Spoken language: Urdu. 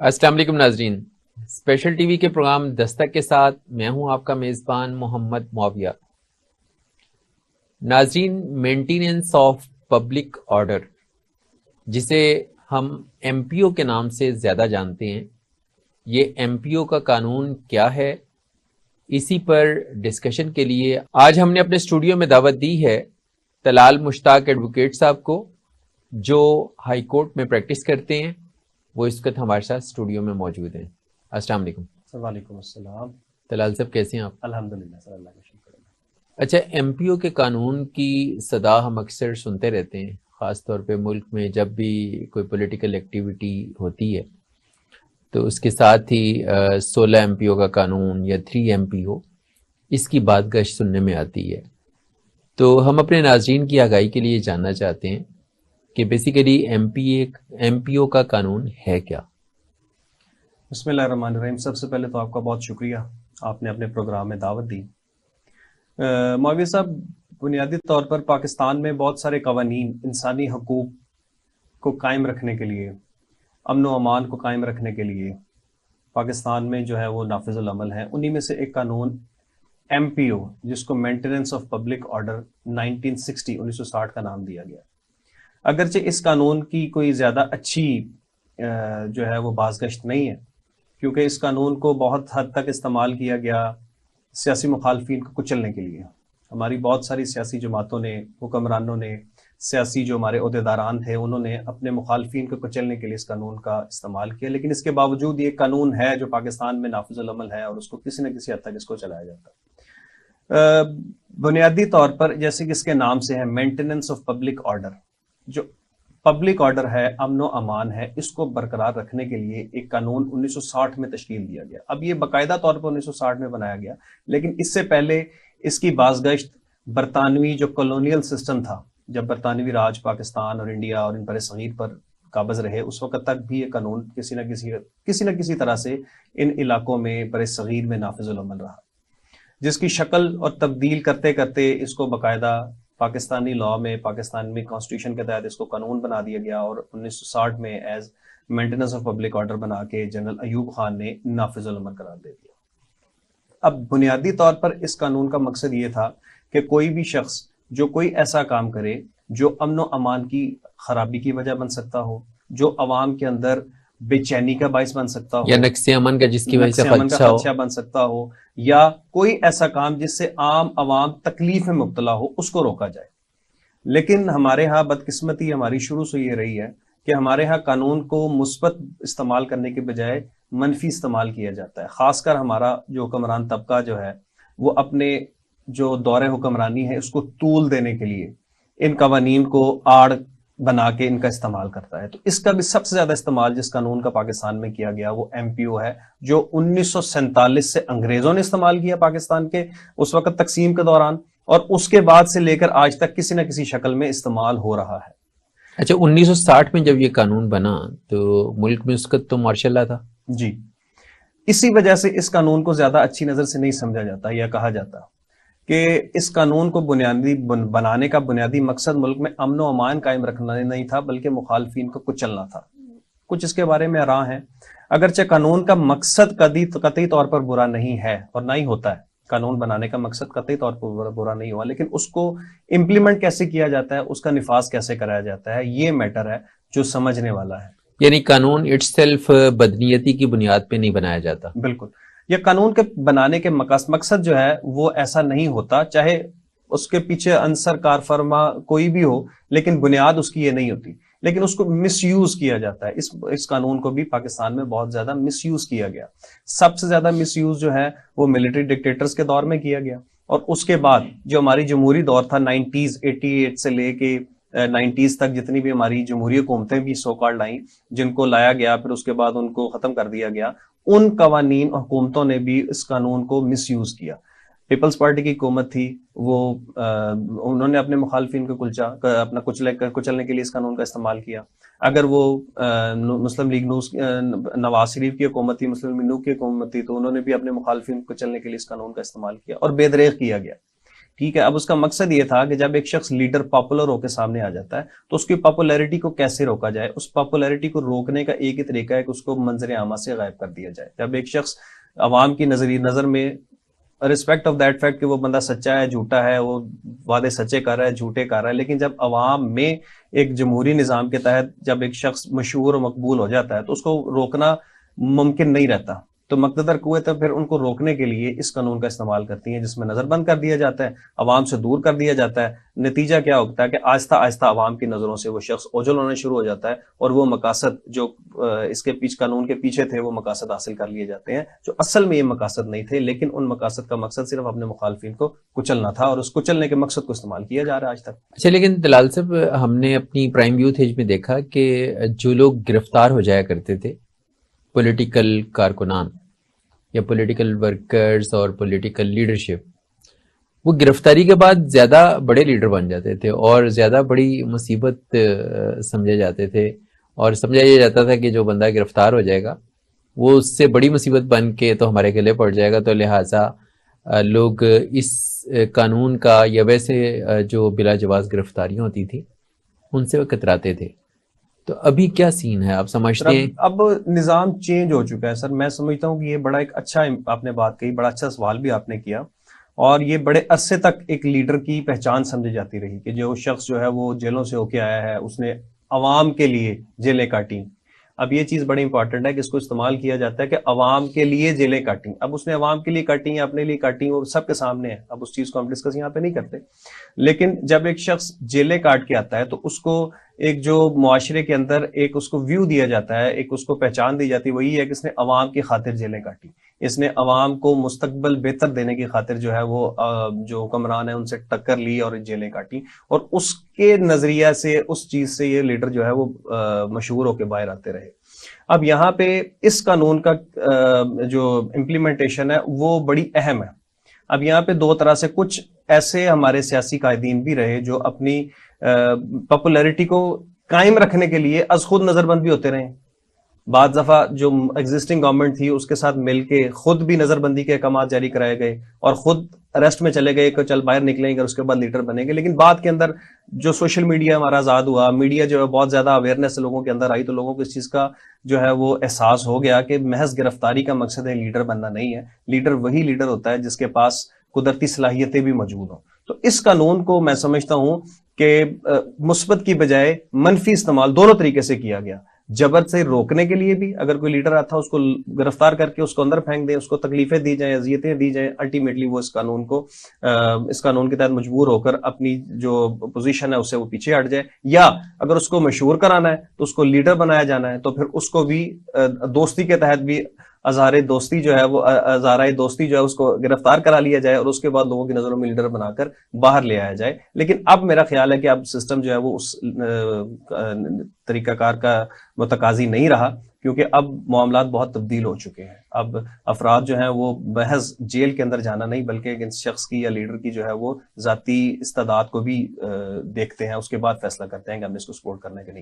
السلام علیکم ناظرین، اسپیشل ٹی وی کے پروگرام دستک کے ساتھ میں ہوں آپ کا میزبان محمد معاویہ۔ ناظرین، مینٹیننس آف پبلک آرڈر، جسے ہم ایم پی او کے نام سے زیادہ جانتے ہیں، یہ ایم پی او کا قانون کیا ہے، اسی پر ڈسکشن کے لیے آج ہم نے اپنے اسٹوڈیو میں دعوت دی ہے طلال مشتاق ایڈوکیٹ صاحب کو، جو ہائی کورٹ میں پریکٹس کرتے ہیں۔ وہ اس وقت ہمارے ساتھ اسٹوڈیو میں موجود ہیں۔ السلام علیکم۔ وعلیکم السلام۔ طلال صاحب کیسے ہیں آپ؟ الحمدللہ سر، اللہ کا شکر ہے۔ اچھا، ایم پی او کے قانون کی صدا ہم اکثر سنتے رہتے ہیں، خاص طور پہ ملک میں جب بھی کوئی پولیٹیکل ایکٹیویٹی ہوتی ہے تو اس کے ساتھ ہی 16 ایم پی او کا قانون یا 3 ایم پی او، اس کی بات گشت سننے میں آتی ہے۔ تو ہم اپنے ناظرین کی آگاہی کے لیے جاننا چاہتے ہیں کہ بیسیکلی ایم پی او کا قانون ہے کیا؟ بسم اللہ الرحمن الرحیم۔ سب سے پہلے تو آپ کا بہت شکریہ، آپ نے اپنے پروگرام میں دعوت دی۔ معاویہ صاحب، بنیادی طور پر پاکستان میں بہت سارے قوانین انسانی حقوق کو قائم رکھنے کے لیے، امن و امان کو قائم رکھنے کے لیے پاکستان میں جو ہے وہ نافذ العمل ہے۔ انہی میں سے ایک قانون ایم پی او، جس کو مینٹیننس آف پبلک آرڈر 1960 کا نام دیا گیا۔ اگرچہ اس قانون کی کوئی زیادہ اچھی جو ہے وہ بازگشت نہیں ہے، کیونکہ اس قانون کو بہت حد تک استعمال کیا گیا سیاسی مخالفین کو کچلنے کے لیے۔ ہماری بہت ساری سیاسی جماعتوں نے، حکمرانوں نے، سیاسی جو ہمارے عہدیداران تھے، انہوں نے اپنے مخالفین کو کچلنے کے لیے اس قانون کا استعمال کیا، لیکن اس کے باوجود یہ قانون ہے جو پاکستان میں نافذ العمل ہے، اور اس کو کسی نہ کسی حد تک اس کو چلایا جاتا ہے۔ بنیادی طور پر جیسے کہ اس کے نام سے ہے مینٹیننس آف پبلک آرڈر، جو پبلک آرڈر ہے، امن و امان ہے، اس کو برقرار رکھنے کے لیے ایک قانون 1960 میں تشکیل دیا گیا۔ اب یہ باقاعدہ طور پر 1960 میں بنایا گیا، لیکن اس سے پہلے اس کی بازگشت برطانوی جو کالونیل سسٹم تھا، جب برطانوی راج پاکستان اور انڈیا اور ان برصغیر پر قابض رہے، اس وقت تک بھی یہ قانون کسی نہ کسی طرح سے ان علاقوں میں برصغیر میں نافذ العمل رہا، جس کی شکل اور تبدیل کرتے کرتے اس کو باقاعدہ پاکستانی لاء میں، پاکستانی کانسٹیٹیوشن کے تحت اس کو قانون بنا دیا گیا، اور 1960 میں as maintenance of public order بنا کے جنرل ایوب خان نے نافذ العمل قرار دے دیا۔ اب بنیادی طور پر اس قانون کا مقصد یہ تھا کہ کوئی بھی شخص جو کوئی ایسا کام کرے جو امن و امان کی خرابی کی وجہ بن سکتا ہو، جو عوام کے اندر بے چینی کا باعث بن سکتا ہو، یا نقص امن کا جس کی وجہ سے خدشہ بن سکتا ہو، یا کوئی ایسا کام جس سے عام عوام تکلیف میں مبتلا ہو، اس کو روکا جائے۔ لیکن ہمارے ہاں بدقسمتی ہماری شروع سے یہ رہی ہے کہ ہمارے ہاں قانون کو مثبت استعمال کرنے کے بجائے منفی استعمال کیا جاتا ہے۔ خاص کر ہمارا جو حکمران طبقہ جو ہے وہ اپنے جو دور حکمرانی ہے اس کو طول دینے کے لیے ان قوانین کو آڑ بنا کے ان کا استعمال کرتا ہے۔ تو اس کا بھی سب سے زیادہ استعمال جس قانون کا پاکستان میں کیا گیا وہ ایم پی او ہے، جو 1947 سے انگریزوں نے استعمال کیا پاکستان کے اس وقت تقسیم کے دوران، اور اس کے بعد سے لے کر آج تک کسی نہ کسی شکل میں استعمال ہو رہا ہے۔ اچھا، 1960 میں جب یہ قانون بنا تو ملک میں اس وقت تو مارشل لا تھا۔ جی، اسی وجہ سے اس قانون کو زیادہ اچھی نظر سے نہیں سمجھا جاتا یا کہا جاتا کہ اس قانون کو بنانے کا بنیادی مقصد ملک میں امن و امان قائم رکھنا نہیں تھا، بلکہ مخالفین کو کچلنا تھا۔ کچھ اس کے بارے میں آراء ہیں، اگرچہ قانون کا مقصد قطعی طور پر برا نہیں ہے اور نہ ہی ہوتا ہے، قانون بنانے کا مقصد قطعی طور پر برا نہیں ہوا، لیکن اس کو امپلیمنٹ کیسے کیا جاتا ہے، اس کا نفاذ کیسے کرایا جاتا ہے، یہ میٹر ہے جو سمجھنے والا ہے۔ یعنی قانون اٹ سیلف بدنیتی کی بنیاد پہ نہیں بنایا جاتا۔ بالکل، یہ قانون کے بنانے کے مقصد جو ہے وہ ایسا نہیں ہوتا، چاہے اس کے پیچھے عنصر کار فرما کوئی بھی ہو، لیکن بنیاد اس کی یہ نہیں ہوتی، لیکن اس کو مس یوز کیا جاتا ہے۔ اس قانون کو بھی پاکستان میں بہت زیادہ مس یوز کیا گیا۔ سب سے زیادہ مس یوز جو ہے وہ ملٹری ڈکٹیٹرز کے دور میں کیا گیا، اور اس کے بعد جو ہماری جمہوری دور تھا 88 سے لے کے 90s تک، جتنی بھی ہماری جمہوری حکومتیں بھی سو کالڈ آئیں، جن کو لایا گیا پھر اس کے بعد ان کو ختم کر دیا گیا، ان قوانین حکومتوں نے بھی اس قانون کو مس یوز کیا۔ پیپلز پارٹی کی حکومت تھی، وہ انہوں نے اپنے مخالفین کو کچلنے کے لیے اس قانون کا استعمال کیا۔ اگر وہ مسلم لیگ نواز شریف کی حکومت تھی، مسلم لیگ نون کی حکومت تھی، تو انہوں نے بھی اپنے مخالفین کو کچلنے کے لیے اس قانون کا استعمال کیا اور بے دریغ کیا گیا۔ ٹھیک ہے. اب اس کا مقصد یہ تھا کہ جب ایک شخص لیڈر پاپولر ہو کے سامنے آ جاتا ہے تو اس کی پاپولیرٹی کو کیسے روکا جائے. اس پاپولیرٹی کو روکنے کا ایک ہی طریقہ ہے کہ اس کو منظر عامہ سے غائب کر دیا جائے. جب ایک شخص عوام کی نظر میں رسپیکٹ آف دیٹ فیکٹ کہ وہ بندہ سچا ہے جھوٹا ہے, وہ وعدے سچے کر رہا ہے جھوٹے کر رہا ہے, لیکن جب عوام میں ایک جمہوری نظام کے تحت جب ایک شخص مشہور و مقبول ہو جاتا ہے تو اس کو روکنا ممکن نہیں رہتا. تو مقتدر قوتیں پھر ان کو روکنے کے لیے اس قانون کا استعمال کرتی ہیں جس میں نظر بند کر دیا جاتا ہے, عوام سے دور کر دیا جاتا ہے. نتیجہ کیا ہوتا ہے کہ آہستہ آہستہ عوام کی نظروں سے وہ شخص اوجھل ہونا شروع ہو جاتا ہے اور وہ مقاصد جو اس کے قانون کے پیچھے تھے وہ مقاصد حاصل کر لیے جاتے ہیں جو اصل میں یہ مقاصد نہیں تھے, لیکن ان مقاصد کا مقصد صرف اپنے مخالفین کو کچلنا تھا اور اس کچلنے کے مقصد کو استعمال کیا جا رہا ہے آج تک. اچھا, لیکن دلال صاحب ہم نے اپنی پرائم یوتھ ایج میں دیکھا کہ جو لوگ گرفتار ہو جایا کرتے تھے, پولیٹیکل کارکنان یا پولیٹیکل ورکرز اور پولیٹیکل لیڈرشپ, وہ گرفتاری کے بعد زیادہ بڑے لیڈر بن جاتے تھے اور زیادہ بڑی مصیبت سمجھے جاتے تھے, اور سمجھا یہ جاتا تھا کہ جو بندہ گرفتار ہو جائے گا وہ اس سے بڑی مصیبت بن کے تو ہمارے گلے پڑ جائے گا, تو لہٰذا لوگ اس قانون کا یا ویسے جو بلا جواز گرفتاریاں ہوتی تھی ان سے وہ کتراتے تھے. تو ابھی کیا سین ہے, آپ سمجھتے ہیں؟ اب نظام چینج ہو چکا ہے سر. میں سمجھتا ہوں کہ یہ بڑا ایک اچھا آپ نے بات کہی, بڑا اچھا سوال بھی آپ نے کیا, اور یہ بڑے عرصے تک ایک لیڈر کی پہچان سمجھی جاتی رہی کہ جو شخص جو ہے وہ جیلوں سے ہو کے آیا ہے, اس نے عوام کے لیے جیلیں کاٹی. اب یہ چیز بڑی امپورٹنٹ ہے کہ اس کو استعمال کیا جاتا ہے کہ عوام کے لیے جیلیں کاٹی. اب اس نے عوام کے لیے کاٹی, اپنے لیے کاٹی, اور سب کے سامنے ہے. اب اس چیز کو ہم ڈسکس یہاں پہ نہیں کرتے, لیکن جب ایک شخص جیلیں کاٹ کے آتا ہے تو اس کو ایک جو معاشرے کے اندر ایک اس کو ویو دیا جاتا ہے, ایک اس کو پہچان دی جاتی ہے, وہی ہے کہ اس نے عوام کی خاطر جیلیں کاٹی, اس نے عوام کو مستقبل بہتر دینے کی خاطر جو ہے وہ جو حکمران ہے ان سے ٹکر لی اور جیلیں کاٹی, اور اس کے نظریہ سے اس چیز سے یہ لیڈر جو ہے وہ مشہور ہو کے باہر آتے رہے. اب یہاں پہ اس قانون کا جو امپلیمنٹیشن ہے وہ بڑی اہم ہے. اب یہاں پہ دو طرح سے کچھ ایسے ہمارے سیاسی قائدین بھی رہے جو اپنی پاپولیرٹی کو قائم رکھنے کے لیے از خود نظر بند بھی ہوتے رہے. بعض دفعہ جو ایگزسٹنگ گورنمنٹ تھی اس کے ساتھ مل کے خود بھی نظر بندی کے احکامات جاری کرائے گئے اور خود اریسٹ میں چلے گئے کہ چل باہر نکلیں گے اس کے بعد لیڈر بنیں گے. لیکن بعد کے اندر جو سوشل میڈیا ہمارا آزاد ہوا, میڈیا جو ہے بہت زیادہ اویئرنیس لوگوں کے اندر آئی, تو لوگوں کو اس چیز کا جو ہے وہ احساس ہو گیا کہ محض گرفتاری کا مقصد ہے, لیڈر بننا نہیں ہے. لیڈر وہی لیڈر ہوتا ہے جس کے پاس قدرتی صلاحیتیں بھی موجود ہوں. تو اس قانون کو میں سمجھتا ہوں کہ مثبت کی بجائے منفی استعمال دونوں طریقے سے کیا گیا. جبر سے روکنے کے لیے بھی, اگر کوئی لیڈر آتا ہے اس کو گرفتار کر کے اس کو اندر پھینک دیں, اس کو تکلیفیں دی جائیں, اذیتیں دی جائیں, الٹیمیٹلی وہ اس قانون کے تحت مجبور ہو کر اپنی جو پوزیشن ہے اس سے وہ پیچھے ہٹ جائے. یا اگر اس کو مشہور کرانا ہے تو اس کو لیڈر بنایا جانا ہے تو پھر اس کو بھی دوستی کے تحت بھی ہزارے دوستی جو ہے وہ ہزارہ دوستی جو ہے اس کو گرفتار کرا لیا جائے اور اس کے بعد لوگوں کی نظروں میں لیڈر بنا کر باہر لے آیا جائے. لیکن اب میرا خیال ہے کہ اب سسٹم جو ہے وہ اس طریقہ کار کا متقاضی نہیں رہا, کیونکہ اب معاملات بہت تبدیل ہو چکے ہیں. اب افراد جو ہیں وہ محض جیل کے اندر جانا نہیں بلکہ شخص کی یا لیڈر کی جو ہے وہ ذاتی استعداد کو بھی دیکھتے ہیں, اس کے بعد فیصلہ کرتے ہیں کہ ہم نے اس کو سپورٹ کرنے کے نہیں.